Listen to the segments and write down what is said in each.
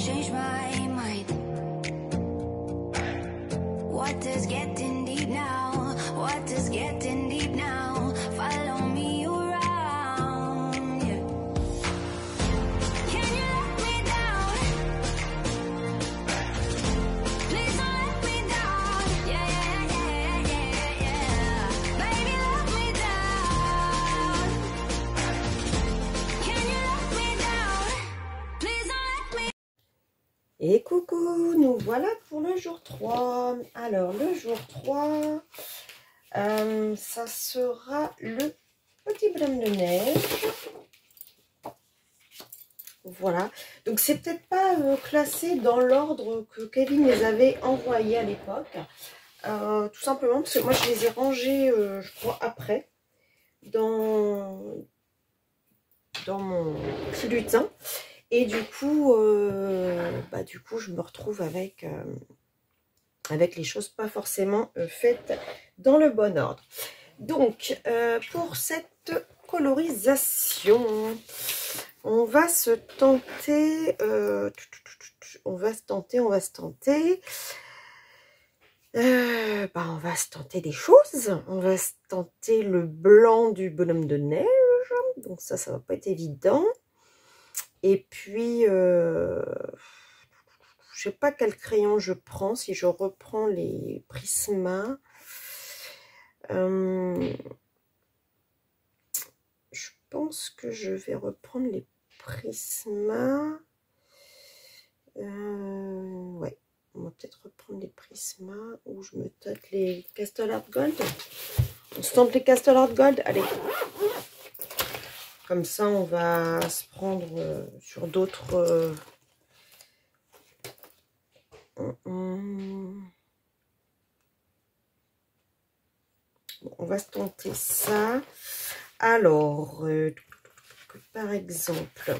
change my mind. What does getting deep now? What does getting deep now? Follow me around, yeah. Can you let me down? Please don't let me down. Yeah, yeah, yeah, yeah, yeah. Baby, let me down. Can you let me down? Please don't let me. Et coucou, nous voilà pour le jour 3. Alors, le jour 3, ça sera le petit bonhomme de neige. Voilà. Donc, c'est peut-être pas classé dans l'ordre que Kevin les avait envoyés à l'époque. Tout simplement parce que moi, je les ai rangés, je crois, après, dans mon petit lutin. Et du coup, je me retrouve avec les choses pas forcément faites dans le bon ordre. Donc, pour cette colorisation, on va se tenter, on va se tenter des choses. On va se tenter le blanc du bonhomme de neige. Donc ça va pas être évident. Et puis, je sais pas quel crayon je prends, si je reprends les Prisma. Je pense que je vais reprendre les Prisma. Ouais, on va peut-être reprendre les Prisma ou je me tâte les Castle Art Gold. On se tente les Castle Art Gold, allez. Comme ça, on va se prendre sur d'autres... Bon, on va se tenter ça. Alors, par exemple,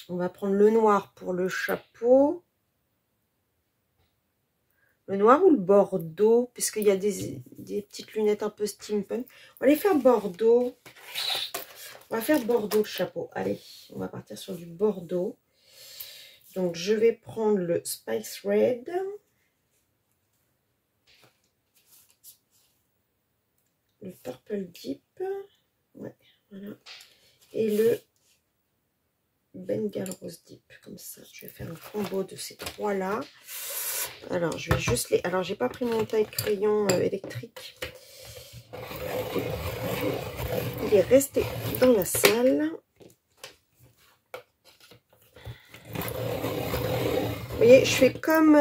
on va prendre le noir pour le chapeau. Le noir ou le bordeaux, puisqu'il y a des petites lunettes un peu steampunk. On va les faire bordeaux. On va faire bordeaux le chapeau. Allez, on va partir sur du bordeaux. Donc, je vais prendre le Spice Red. Le Purple Deep. Ouais, voilà. Et le Bengal Rose Deep. Comme ça, je vais faire un combo de ces trois-là. Alors, je vais juste les... Alors, j'ai pas pris mon taille crayon électrique. Il est resté dans la salle. Vous voyez, je fais comme...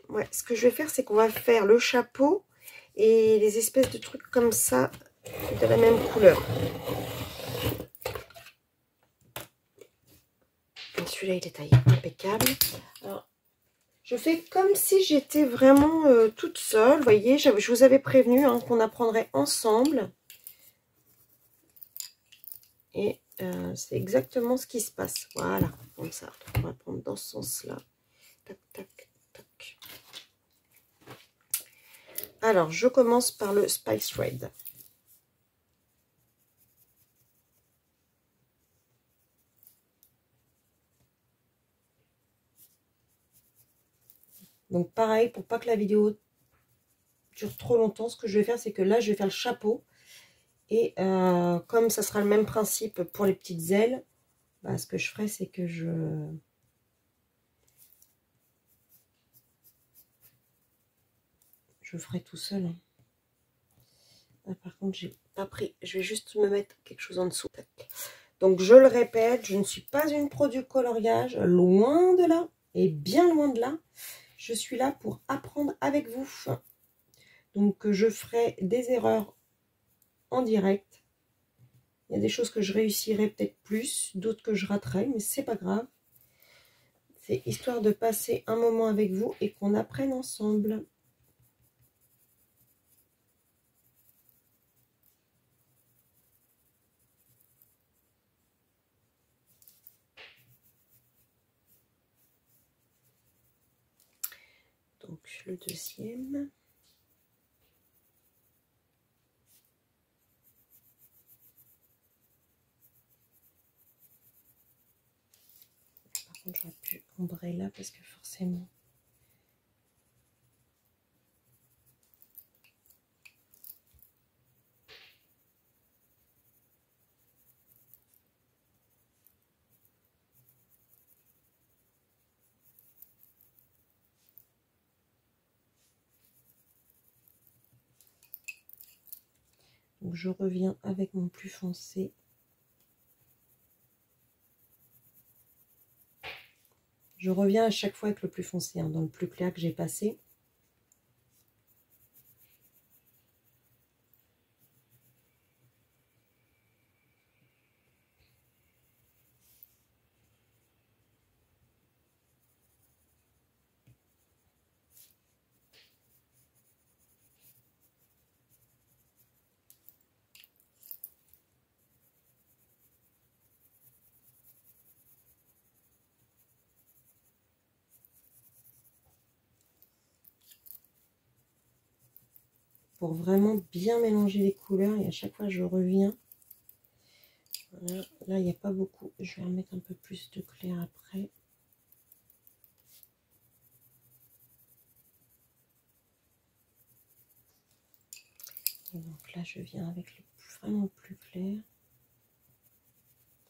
Ouais, ce que je vais faire, c'est qu'on va faire le chapeau et les espèces de trucs comme ça de la même couleur. Celui-là, il est taillé impeccable. Alors, je fais comme si j'étais vraiment toute seule. Vous voyez, je vous avais prévenu hein, qu'on apprendrait ensemble. Et c'est exactement ce qui se passe. Voilà, comme ça. On va prendre dans ce sens-là. Tac, tac, tac. Alors, je commence par le Spice Red. Donc, pareil, pour pas que la vidéo dure trop longtemps, ce que je vais faire, c'est que là, je vais faire le chapeau. Et comme ça sera le même principe pour les petites ailes, bah, ce que je ferai, c'est que je ferai tout seul. Hein. Ah, par contre, j'ai pas pris. Je vais juste me mettre quelque chose en dessous. Donc, je le répète, je ne suis pas une pro du coloriage, loin de là, et bien loin de là. Je suis là pour apprendre avec vous. Donc, je ferai des erreurs en direct. Il y a des choses que je réussirai peut-être plus, d'autres que je raterai, mais c'est pas grave. C'est histoire de passer un moment avec vous et qu'on apprenne ensemble. Donc le deuxième. J'aurais pu ombrer là parce que forcément... Donc je reviens avec mon plus foncé. Je reviens à chaque fois avec le plus foncé, hein, dans le plus clair que j'ai passé. Pour vraiment bien mélanger les couleurs, et à chaque fois je reviens. Voilà. Là il n'y a pas beaucoup, je vais remettre un peu plus de clair après. Et donc là je viens avec le vraiment plus clair,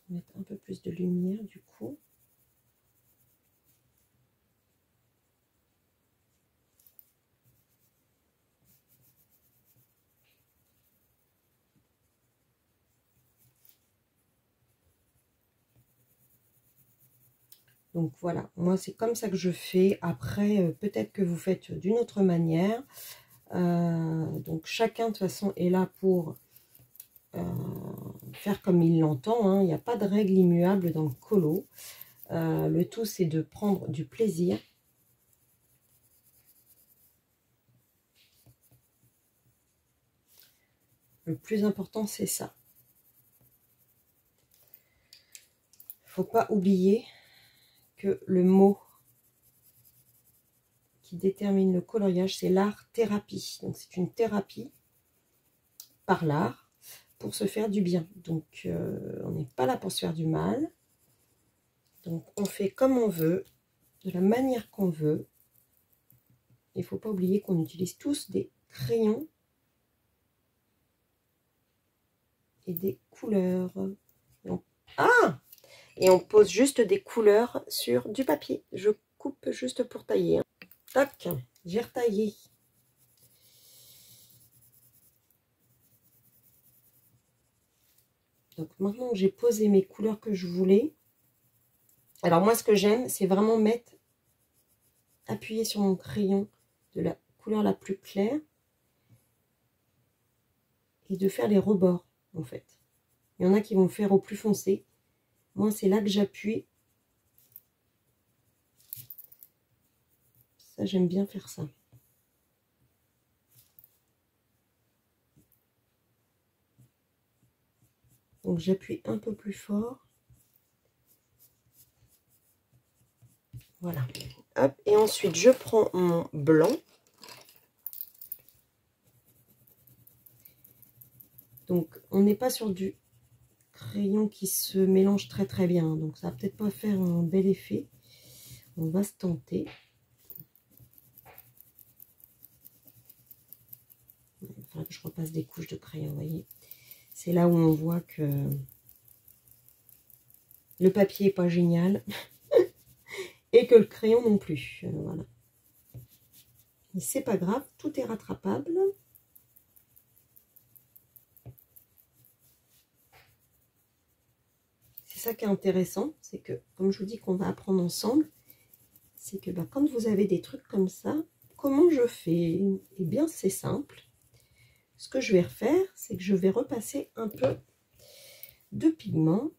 mettre un peu plus de lumière du coup. Donc voilà, moi c'est comme ça que je fais. Après, peut-être que vous faites d'une autre manière. Donc chacun de toute façon est là pour faire comme il l'entend. Hein. Il n'y a pas de règle immuable dans le colo. Le tout c'est de prendre du plaisir. Le plus important c'est ça. Il ne faut pas oublier que le mot qui détermine le coloriage, c'est l'art-thérapie. Donc c'est une thérapie par l'art pour se faire du bien. Donc on n'est pas là pour se faire du mal. Donc on fait comme on veut, de la manière qu'on veut. Il ne faut pas oublier qu'on utilise tous des crayons et des couleurs. Et on pose juste des couleurs sur du papier. Je coupe juste pour tailler. Hein. Tac, j'ai retaillé. Donc maintenant que j'ai posé mes couleurs que je voulais, alors moi ce que j'aime, c'est vraiment appuyer sur mon crayon de la couleur la plus claire et de faire les rebords en fait. Il y en a qui vont faire au plus foncé. Moi c'est là que j'appuie. Ça j'aime bien faire ça. Donc j'appuie un peu plus fort. Voilà. Hop, et ensuite je prends mon blanc. Donc on n'est pas sur du crayon qui se mélange très très bien. Donc ça va peut-être pas faire un bel effet. On va se tenter. Il faudra que je repasse des couches de crayon, vous voyez. C'est là où on voit que le papier n'est pas génial. Et que le crayon non plus. Voilà. Mais c'est pas grave, tout est rattrapable. C'est ça qui est intéressant, c'est que, comme je vous dis qu'on va apprendre ensemble, c'est que quand vous avez des trucs comme ça, comment je fais? Eh bien, c'est simple. Ce que je vais refaire, c'est que je vais repasser un peu de pigment.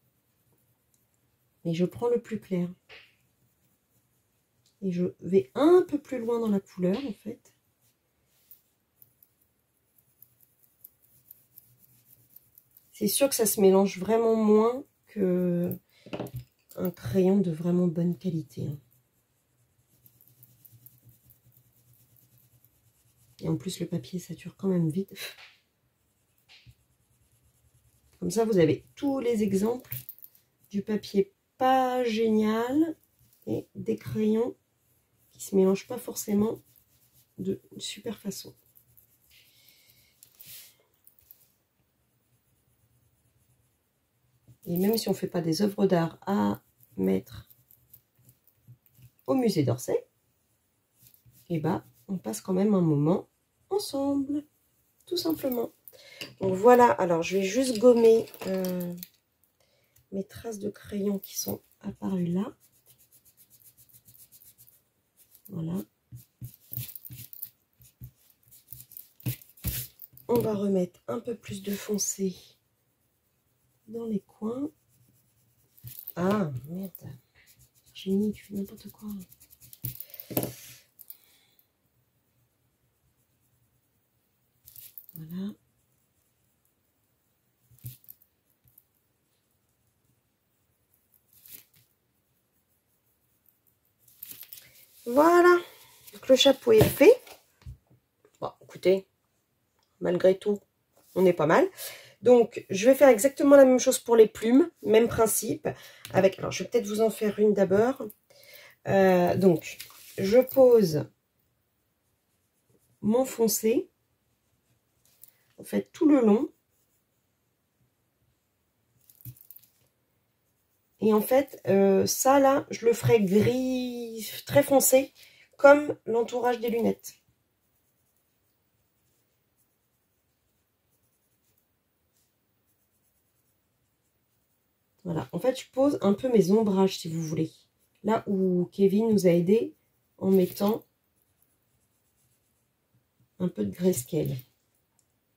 Et je prends le plus clair. Et je vais un peu plus loin dans la couleur, en fait. C'est sûr que ça se mélange vraiment moins que un crayon de vraiment bonne qualité. Et en plus, le papier sature quand même vite. Comme ça, vous avez tous les exemples du papier pas génial et des crayons qui se mélangent pas forcément de super façon. Et même si on ne fait pas des œuvres d'art à mettre au musée d'Orsay, et bah on passe quand même un moment ensemble, tout simplement. Donc voilà, alors je vais juste gommer mes traces de crayon qui sont apparues là. Voilà. On va remettre un peu plus de foncé dans les coins. Ah, merde. J'ai mis du n'importe quoi. Voilà. Voilà. Donc le chapeau est fait. Bon, écoutez, malgré tout, on est pas mal. Donc, je vais faire exactement la même chose pour les plumes. Même principe. Avec, alors, je vais peut-être vous en faire une d'abord. Donc, je pose mon foncé. En fait, tout le long. Et en fait, ça là, je le ferai gris très foncé, comme l'entourage des lunettes. Voilà, en fait, je pose un peu mes ombrages, si vous voulez. Là où Kevin nous a aidé en mettant un peu de grayscale.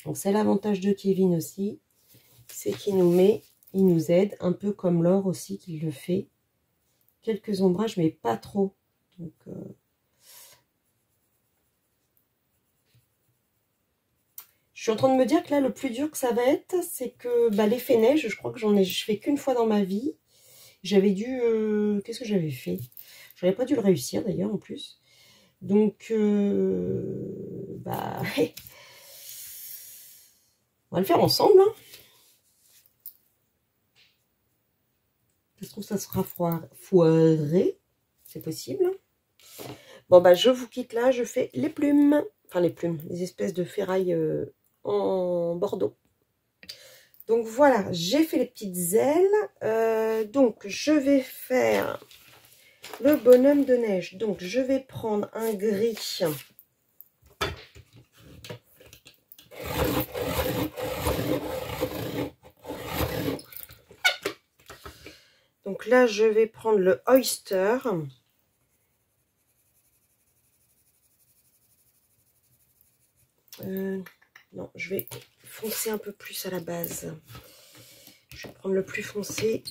Donc, c'est l'avantage de Kevin aussi, c'est qu'il nous met, il nous aide, un peu comme Laure aussi qui le fait. Quelques ombrages, mais pas trop. Donc, je suis en train de me dire que là, le plus dur que ça va être, c'est que bah, l'effet neige, je crois que je fais qu'une fois dans ma vie. J'avais dû... qu'est-ce que j'avais fait? J'aurais pas dû le réussir d'ailleurs en plus. Donc, bah, on va le faire ensemble. Hein. Je trouve que ça sera foiré. C'est possible. Bon, bah, je vous quitte là. Je fais les plumes. Enfin, les plumes. Les espèces de ferraille en bordeaux. Donc, voilà. J'ai fait les petites ailes. Donc, je vais faire le bonhomme de neige. Donc, je vais prendre un gris. Donc là, je vais prendre le Oyster. Non, je vais foncer un peu plus à la base. Je vais prendre le plus foncé.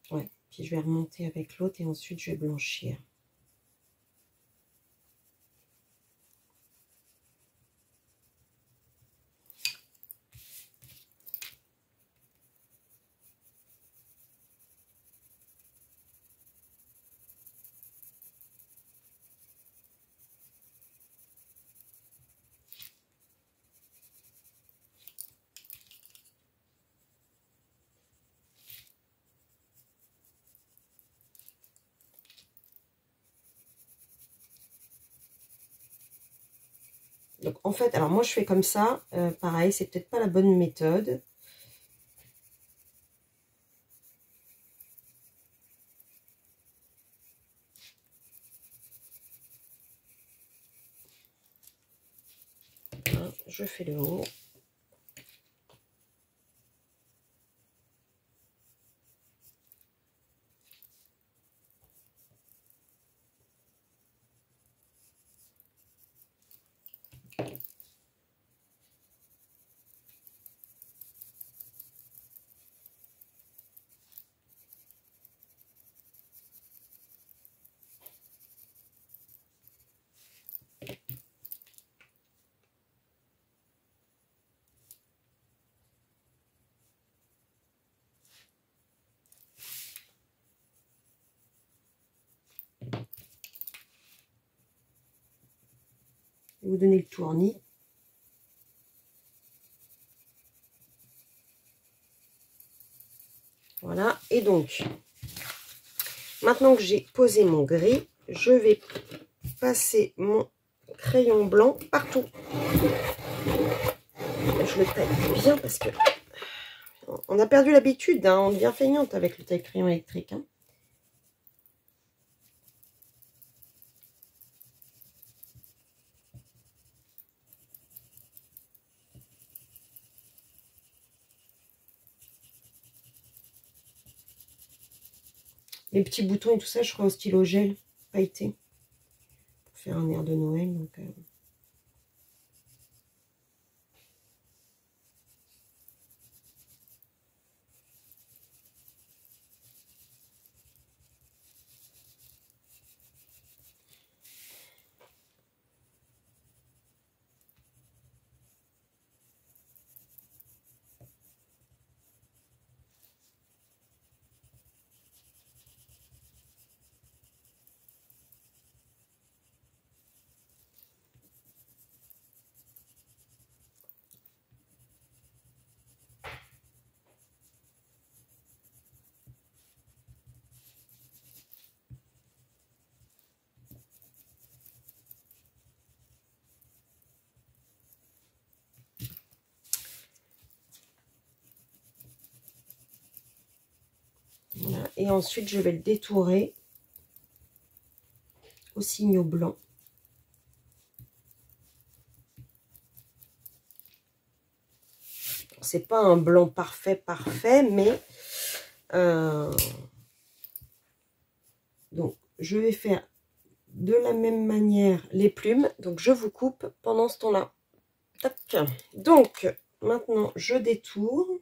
Ouais, puis je vais remonter avec l'autre et ensuite je vais blanchir. Donc en fait, alors moi je fais comme ça, pareil, c'est peut-être pas la bonne méthode. Hein, je fais le haut. Vous donnez le tournis. Voilà, et donc, maintenant que j'ai posé mon gris, je vais passer mon crayon blanc partout. Je le taille bien parce que on a perdu l'habitude, hein, on devient feignante avec le taille-crayon électrique. Hein. Les petits boutons et tout ça, je ferai au stylo gel pailleté pour faire un air de Noël. Donc, voilà. Et ensuite, je vais le détourer au signaux blanc. C'est pas un blanc parfait, mais donc je vais faire de la même manière les plumes. Donc je vous coupe pendant ce temps-là. Donc maintenant je détourne.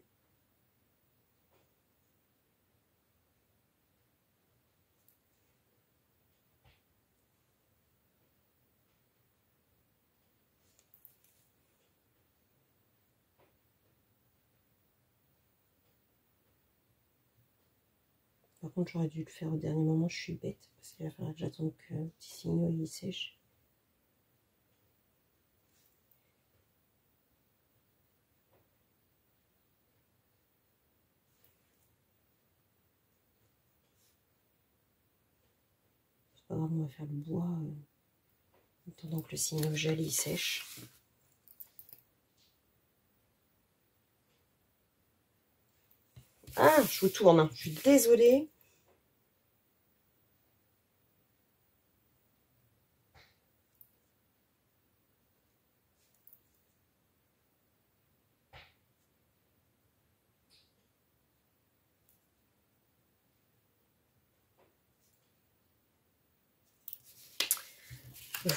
Par contre, j'aurais dû le faire au dernier moment, je suis bête, parce qu'il va falloir que j'attende que le petit signaux il sèche. C'est pas grave, on va faire le bois en attendant que le signaux gel il sèche. Ah, je vous tourne, hein. Je suis désolée.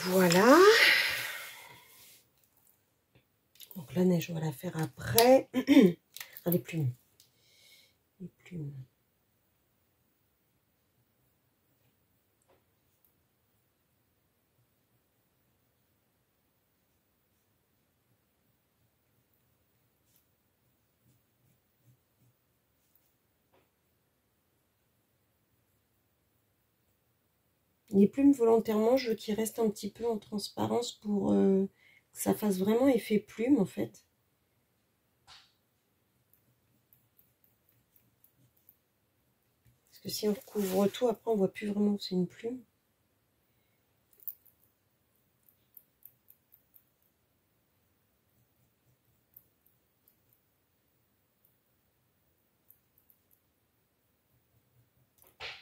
Voilà. Donc la neige, on va la faire après. Ah, les plumes. Les plumes. Les plumes, volontairement, je veux qu'ils restent un petit peu en transparence pour que ça fasse vraiment effet plume, en fait. Parce que si on couvre tout, après, on voit plus vraiment que c'est une plume.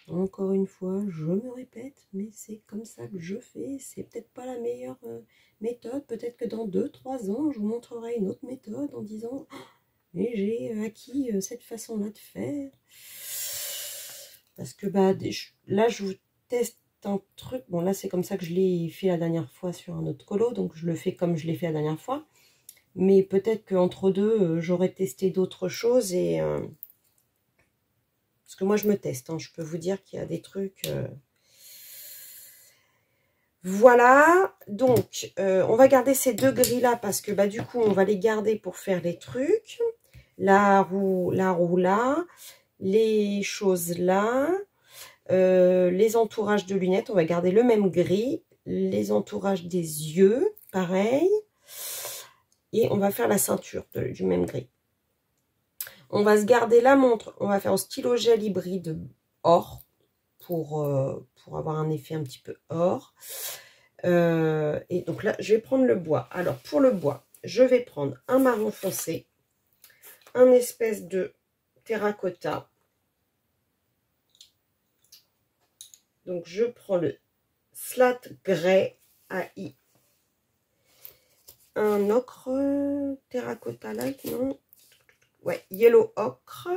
Encore une fois, je me répète, mais c'est comme ça que je fais. C'est peut-être pas la meilleure méthode. Peut-être que dans 2-3 ans, je vous montrerai une autre méthode en disant « Mais j'ai acquis cette façon-là de faire. » Parce que bah, là, je vous teste un truc. Bon, là, c'est comme ça que je l'ai fait la dernière fois sur un autre colo. Donc, je le fais comme je l'ai fait la dernière fois. Mais peut-être qu'entre deux, j'aurais testé d'autres choses et... parce que moi, je me teste. Hein. Je peux vous dire qu'il y a des trucs... Voilà. Donc, on va garder ces deux gris-là parce que, bah, du coup, on va les garder pour faire les trucs. La roue là. Les choses là. Les entourages de lunettes, on va garder le même gris. Les entourages des yeux, pareil. Et on va faire la ceinture du même gris. On va se garder la montre. On va faire en stylo gel hybride or pour avoir un effet un petit peu or. Et donc là, je vais prendre le bois. Alors, pour le bois, je vais prendre un marron foncé, un espèce de terracotta. Donc, je prends le Slat Grey AI. Un ocre terracotta light, non? Ouais, yellow ocre.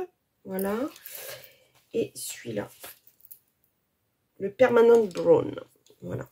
Voilà. Et celui-là. Le permanent brown. Voilà.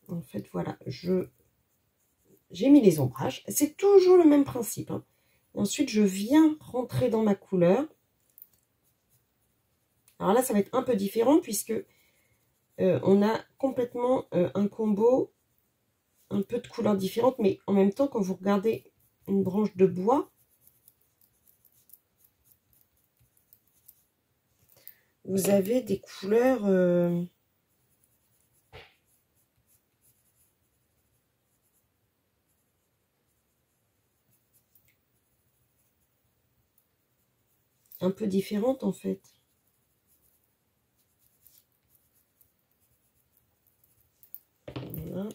En fait, voilà, j'ai mis les ombrages. C'est toujours le même principe. Hein. Ensuite, je viens rentrer dans ma couleur. Alors là, ça va être un peu différent puisque on a complètement un combo, un peu de couleurs différentes. Mais en même temps, quand vous regardez une branche de bois, vous avez des couleurs... un peu différentes en fait. Voilà.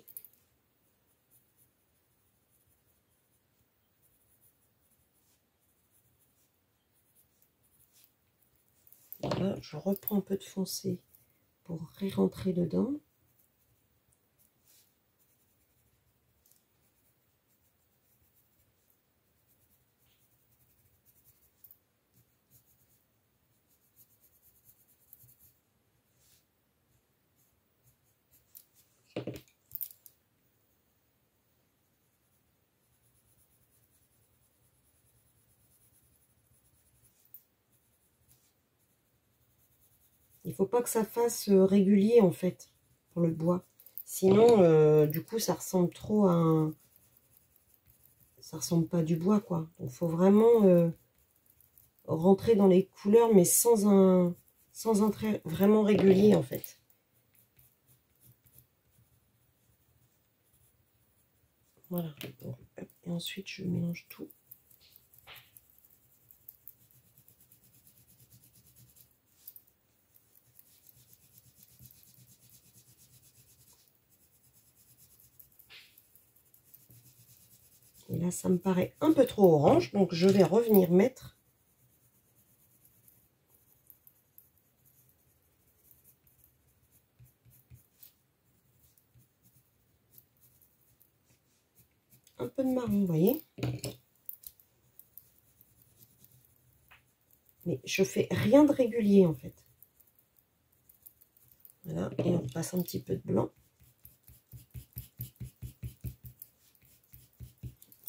Voilà, je reprends un peu de foncé pour rentrer dedans. Il faut pas que ça fasse régulier en fait pour le bois. Sinon, du coup, ça ressemble trop à un... Ça ressemble pas à du bois quoi. Donc, il faut vraiment rentrer dans les couleurs, mais sans un trait vraiment régulier en fait. Voilà. Donc, et ensuite, je mélange tout. Et là, ça me paraît un peu trop orange, donc je vais revenir mettre un peu de marron, vous voyez. Mais je fais rien de régulier en fait. Voilà, et on passe un petit peu de blanc.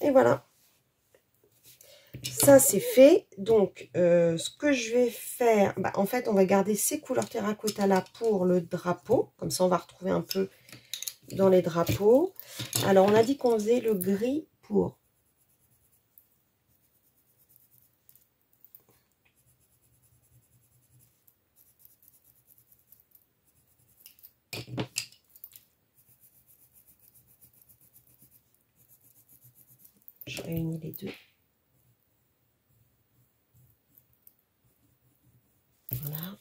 Et voilà. Ça, c'est fait. Donc, ce que je vais faire... Bah, en fait, on va garder ces couleurs terracotta là pour le drapeau. Comme ça, on va retrouver un peu dans les drapeaux. Alors, on a dit qu'on faisait le gris pour... Je réunis les deux. Voilà.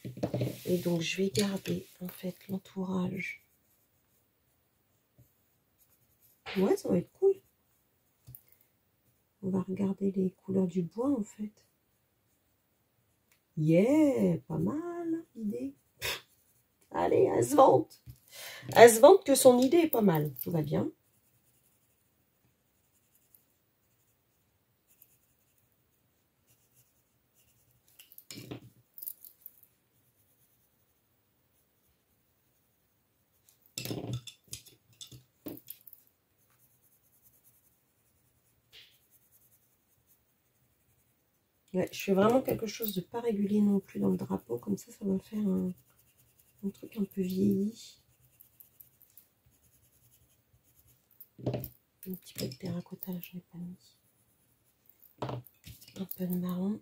Et donc, je vais garder, en fait, l'entourage. Ouais, ça va être cool. On va regarder les couleurs du bois, en fait. Yeah, pas mal, l'idée. Allez, elle se vante. Elle se vante que son idée est pas mal. Tout va bien. Ouais, je fais vraiment quelque chose de pas régulier non plus dans le drapeau. Comme ça va faire un truc un peu vieilli. Un petit peu de terracotta, là, je n'ai pas mis. Un peu de marron.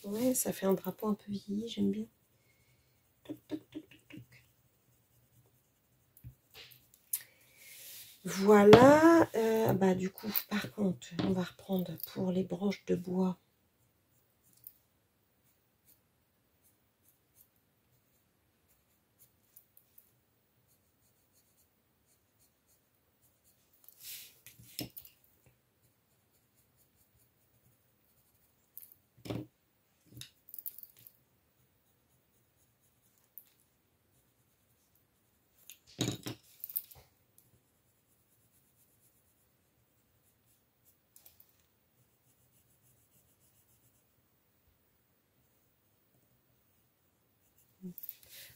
Ouais, ça fait un drapeau un peu vieilli, j'aime bien. Toc, toc, toc, toc, toc. Voilà. Bah, du coup, par contre, on va reprendre pour les branches de bois.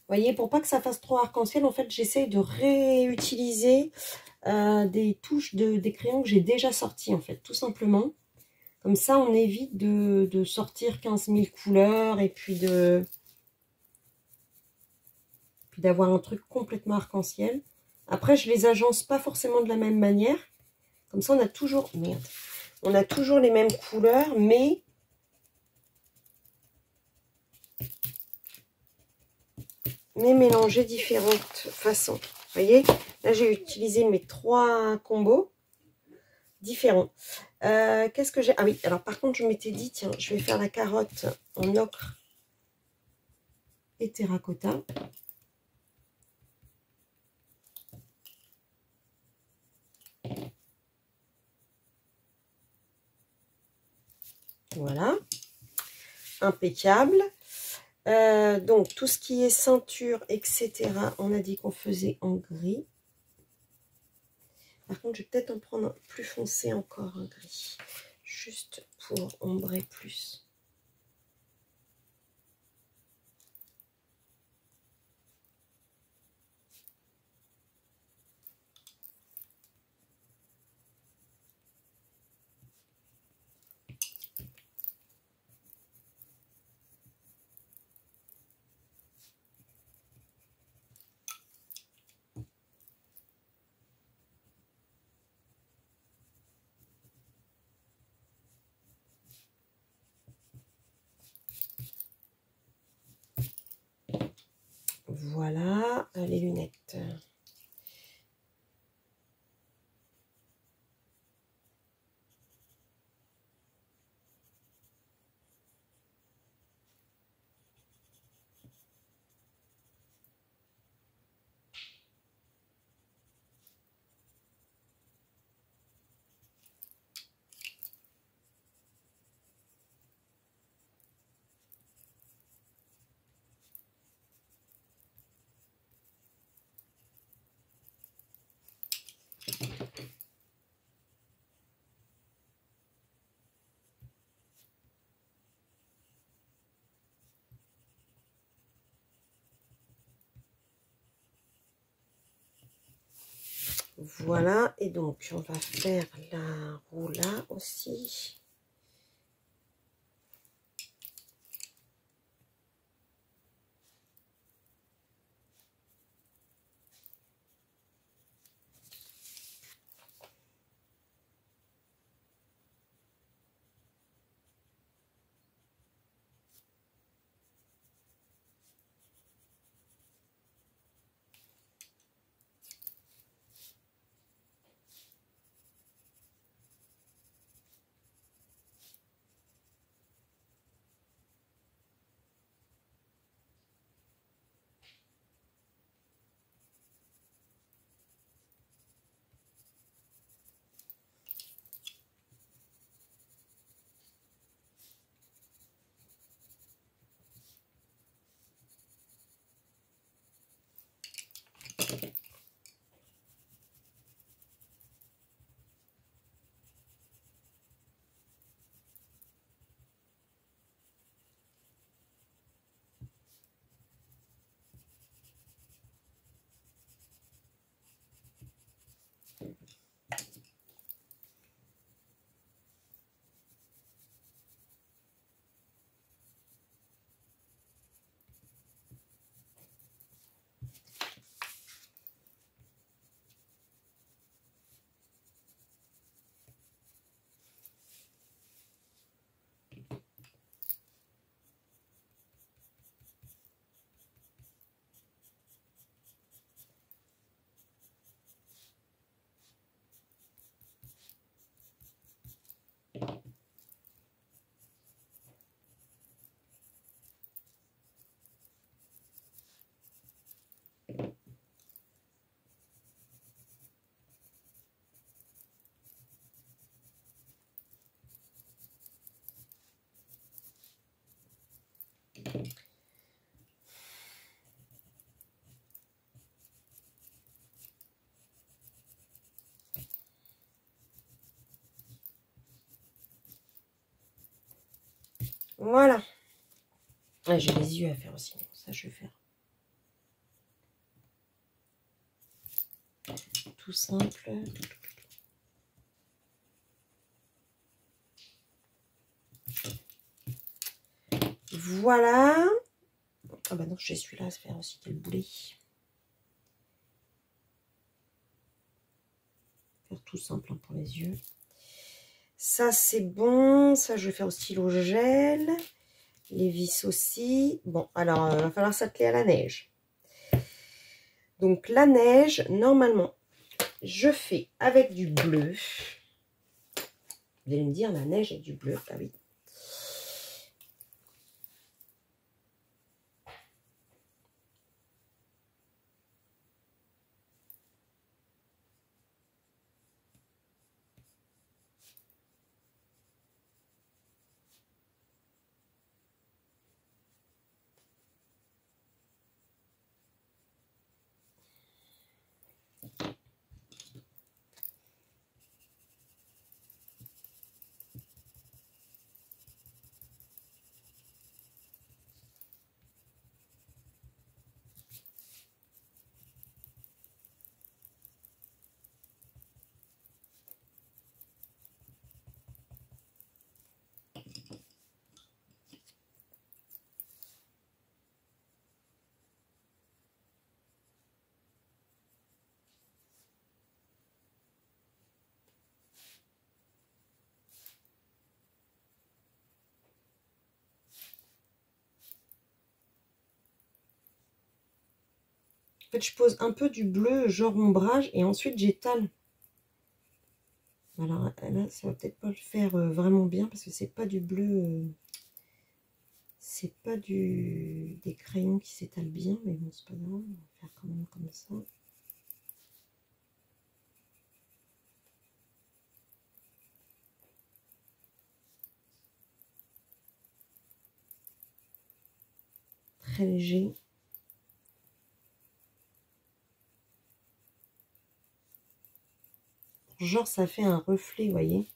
Vous voyez, pour pas que ça fasse trop arc-en-ciel, en fait, j'essaye de réutiliser des touches des crayons que j'ai déjà sortis, en fait, tout simplement. Comme ça, on évite de sortir 15 000 couleurs et puis d'avoir un truc complètement arc-en-ciel. Après, je les agence pas forcément de la même manière. Comme ça, on a toujours... Merde. On a toujours les mêmes couleurs, mais... mélanger différentes façons. Vous voyez, là j'ai utilisé mes 3 combos différents. Qu'est-ce que j'ai? Ah oui, alors par contre je m'étais dit, tiens, je vais faire la carotte en ocre et terracotta. Voilà, impeccable. Donc tout ce qui est ceinture, etc., on a dit qu'on faisait en gris. Par contre, je vais peut-être en prendre un plus foncé encore, un gris, juste pour ombrer plus. Voilà, les lunettes. Voilà, et donc on va faire la roue là aussi. Voilà. Ah, j'ai les yeux à faire aussi. Ça, je vais faire. Tout simple. Voilà. Ah bah non, j'ai celui-là à se faire aussi, quel boulet. Faire tout simple hein, pour les yeux. Ça, c'est bon. Ça, je vais faire au stylo gel. Les vis aussi. Bon, alors, il va falloir s'atteler à la neige. Donc, la neige, normalement, je fais avec du bleu. Vous allez me dire, la neige avec du bleu. Ah oui. En fait, je pose un peu du bleu, genre ombrage, et ensuite j'étale. Alors là, ça va peut-être pas le faire vraiment bien, parce que c'est pas du bleu, c'est pas des crayons qui s'étalent bien, mais bon, c'est pas grave, on va faire quand même comme ça. Très léger. Genre, ça fait un reflet, vous voyez.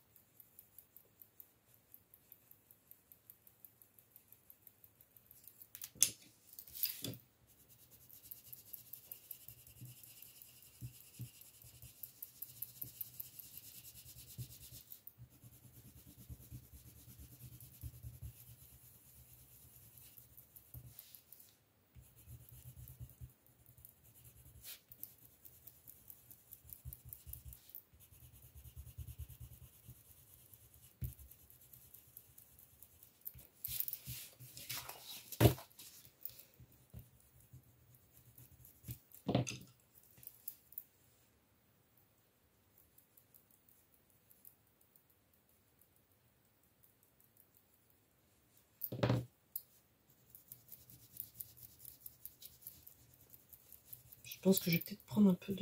Je pense que je vais peut-être prendre un peu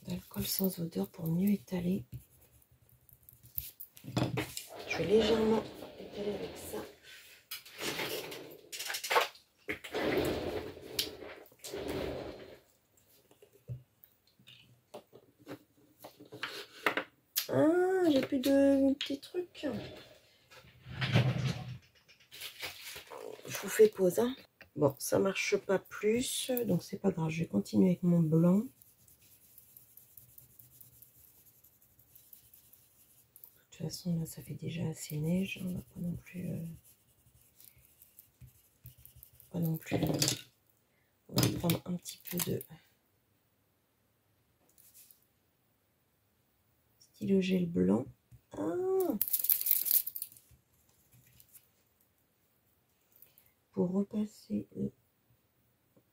d'alcool sans odeur pour mieux étaler. Je vais légèrement étaler avec ça. Ah, j'ai plus de petits trucs. Je vous fais pause, hein. Bon, ça marche pas plus, donc c'est pas grave. Je vais continuer avec mon blanc. De toute façon, là, ça fait déjà assez neige. On va pas non plus... on va prendre un petit peu de stylo gel blanc. Ah, pour repasser...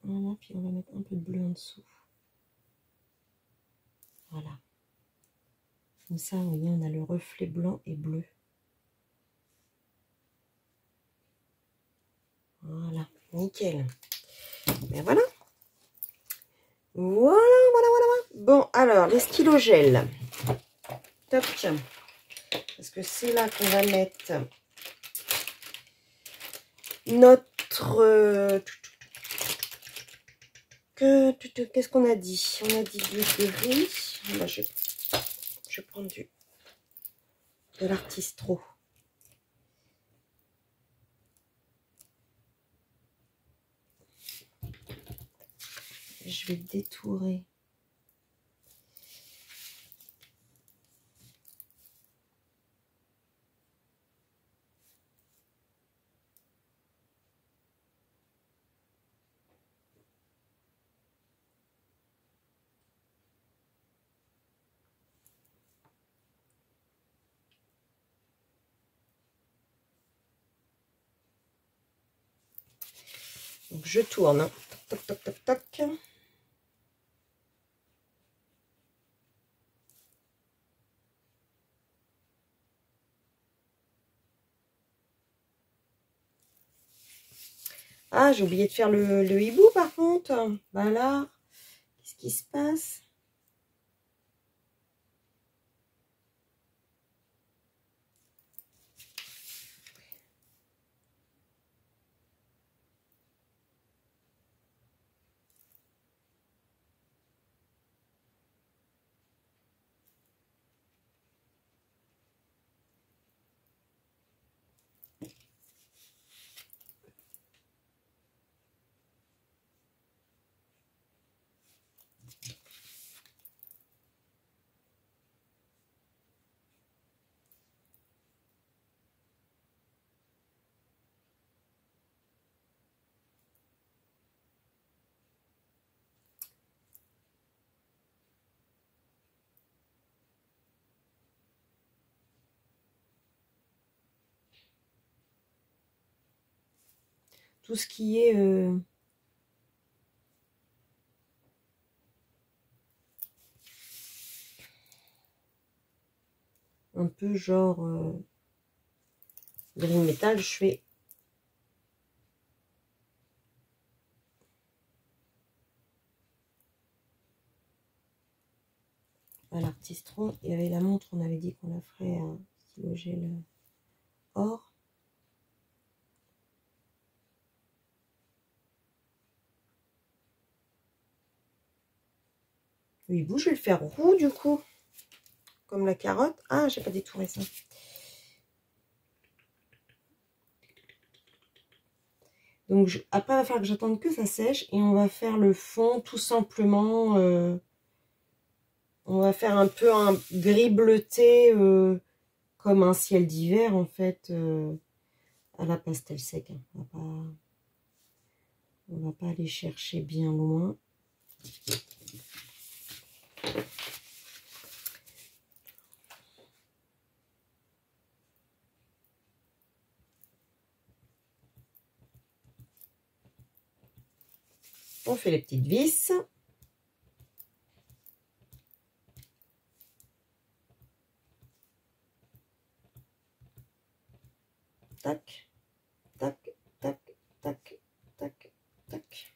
Voilà, puis on va mettre un peu de bleu en dessous. Voilà. Comme ça, vous voyez, on a le reflet blanc et bleu. Voilà, nickel. Ben voilà. Voilà. Bon, alors, les stylos gel. Top. Parce que c'est là qu'on va mettre notre... Qu'est-ce qu'on a dit? On a dit du gris. Là, je vais prendre de l'artistro. Je vais détourer. Donc, je tourne. Toc, toc, toc, toc, toc. Ah, j'ai oublié de faire le hibou par contre. Voilà. Qu'est-ce qui se passe? Tout ce qui est un peu genre green metal, je fais à l'artistron. Et avec la montre, on avait dit qu'on la ferait à stylo gel or. Le hibou, je vais le faire roux du coup. Comme la carotte. Ah, j'ai pas détouré ça. Donc après, il va falloir que j'attende que ça sèche. Et on va faire le fond tout simplement. On va faire un peu un gris bleuté. Comme un ciel d'hiver en fait. À la pastel sec. Hein. On va pas aller chercher bien loin. On fait les petites vis. Tac, tac, tac, tac, tac, tac.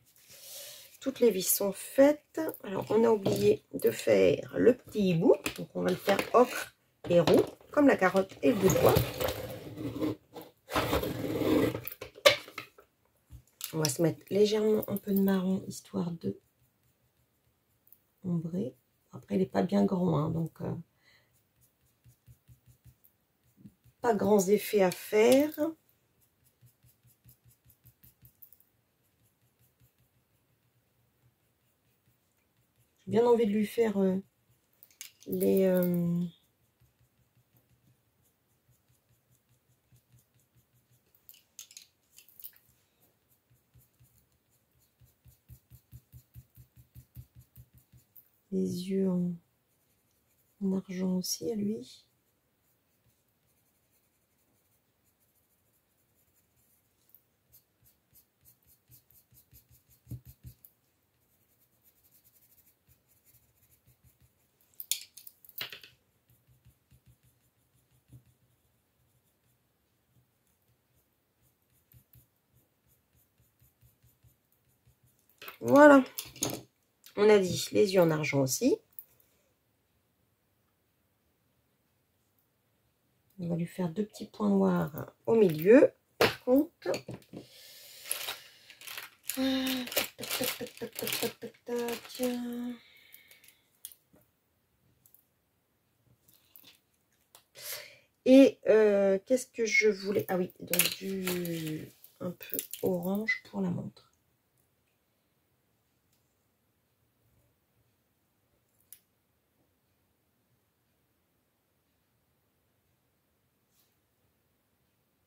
Toutes les vis sont faites. Alors, on a oublié de faire le petit hibou. Donc, on va le faire ocre et roux, comme la carotte et le bout de bois. On va se mettre légèrement un peu de marron, histoire de ombrer. Après, il n'est pas bien grand, hein, donc pas grands effets à faire. bien envie de lui faire les yeux en argent aussi à lui. Voilà, on a dit les yeux en argent aussi. On va lui faire 2 petits points noirs au milieu. Par contre, et qu'est-ce que je voulais? Ah oui, donc un peu orange pour la montre.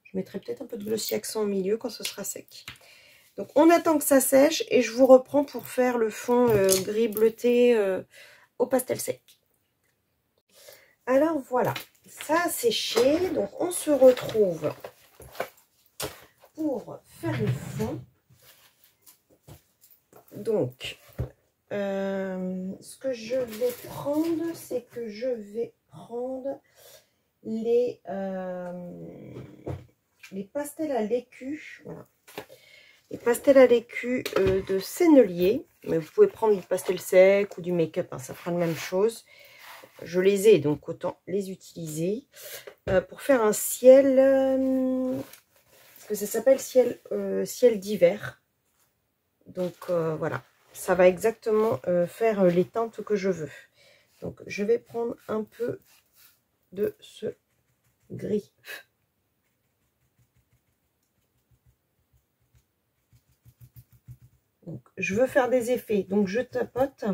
Je mettrai peut-être un peu de glossy accent au milieu quand ce sera sec. Donc on attend que ça sèche et je vous reprends pour faire le fond gris bleuté au pastel sec. Alors voilà, ça a séché, donc on se retrouve pour faire le fond. Donc ce que je vais prendre, c'est que je vais prendre les pastels à l'écu, voilà. Les pastels à l'écu de Sennelier, mais vous pouvez prendre du pastel sec ou du make-up, hein, ça fera la même chose. Je les ai, donc autant les utiliser pour faire un ciel, parce que ça s'appelle ciel d'hiver. Donc voilà, ça va exactement faire les teintes que je veux. Donc je vais prendre un peu de ce gris. Donc, je veux faire des effets, donc je tapote.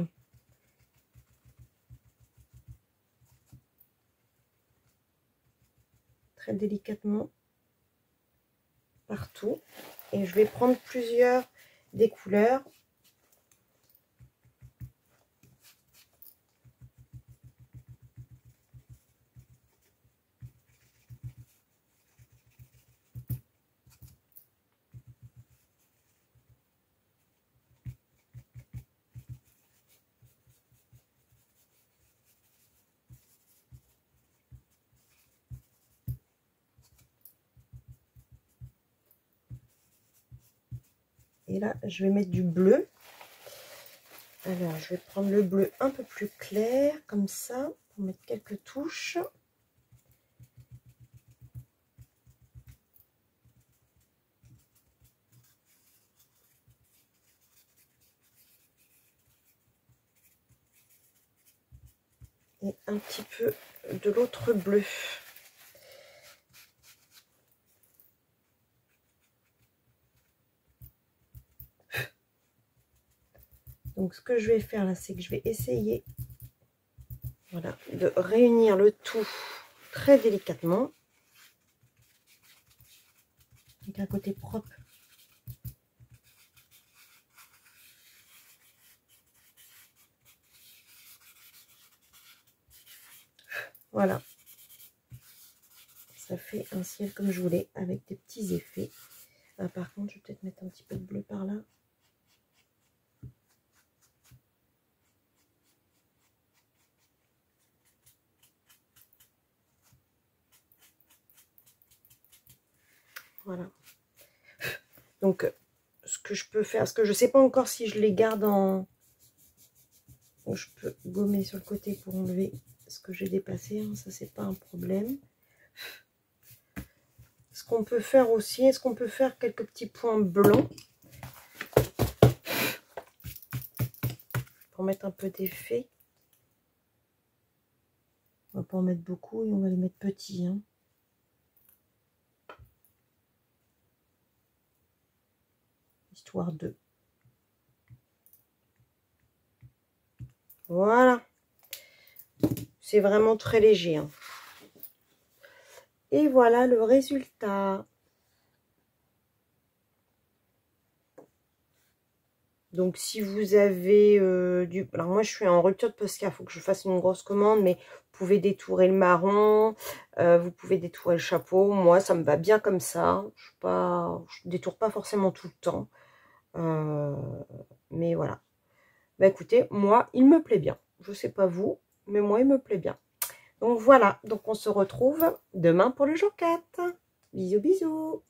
Très délicatement partout. Et je vais prendre plusieurs des couleurs. Et là, je vais mettre du bleu. Alors, je vais prendre le bleu un peu plus clair, comme ça, pour mettre quelques touches. Et un petit peu de l'autre bleu. Donc, ce que je vais faire là, c'est que je vais essayer, voilà, de réunir le tout très délicatement. Avec un côté propre. Voilà. Ça fait un ciel comme je voulais, avec des petits effets. Ah, par contre, je vais peut-être mettre un petit peu de bleu par là. Voilà. Donc, ce que je peux faire, parce que je ne sais pas encore si je les garde en... Donc, je peux gommer sur le côté pour enlever ce que j'ai dépassé. Hein, ça, c'est pas un problème. Ce qu'on peut faire aussi, est-ce qu'on peut faire quelques petits points blancs pour mettre un peu d'effet? On va pas en mettre beaucoup et on va les mettre petits. Hein. Histoire de... Voilà. C'est vraiment très léger. Hein. Et voilà le résultat. Donc, si vous avez du... Alors, moi, je suis en rupture de Posca. Il faut que je fasse une grosse commande. Mais vous pouvez détourer le marron. Vous pouvez détourer le chapeau. Moi, ça me va bien comme ça. Je détourne pas forcément tout le temps. Mais voilà. Bah, écoutez, moi, il me plaît bien. Je sais pas vous, mais moi, il me plaît bien. Donc, voilà. Donc, on se retrouve demain pour le jour 4. Bisous, bisous.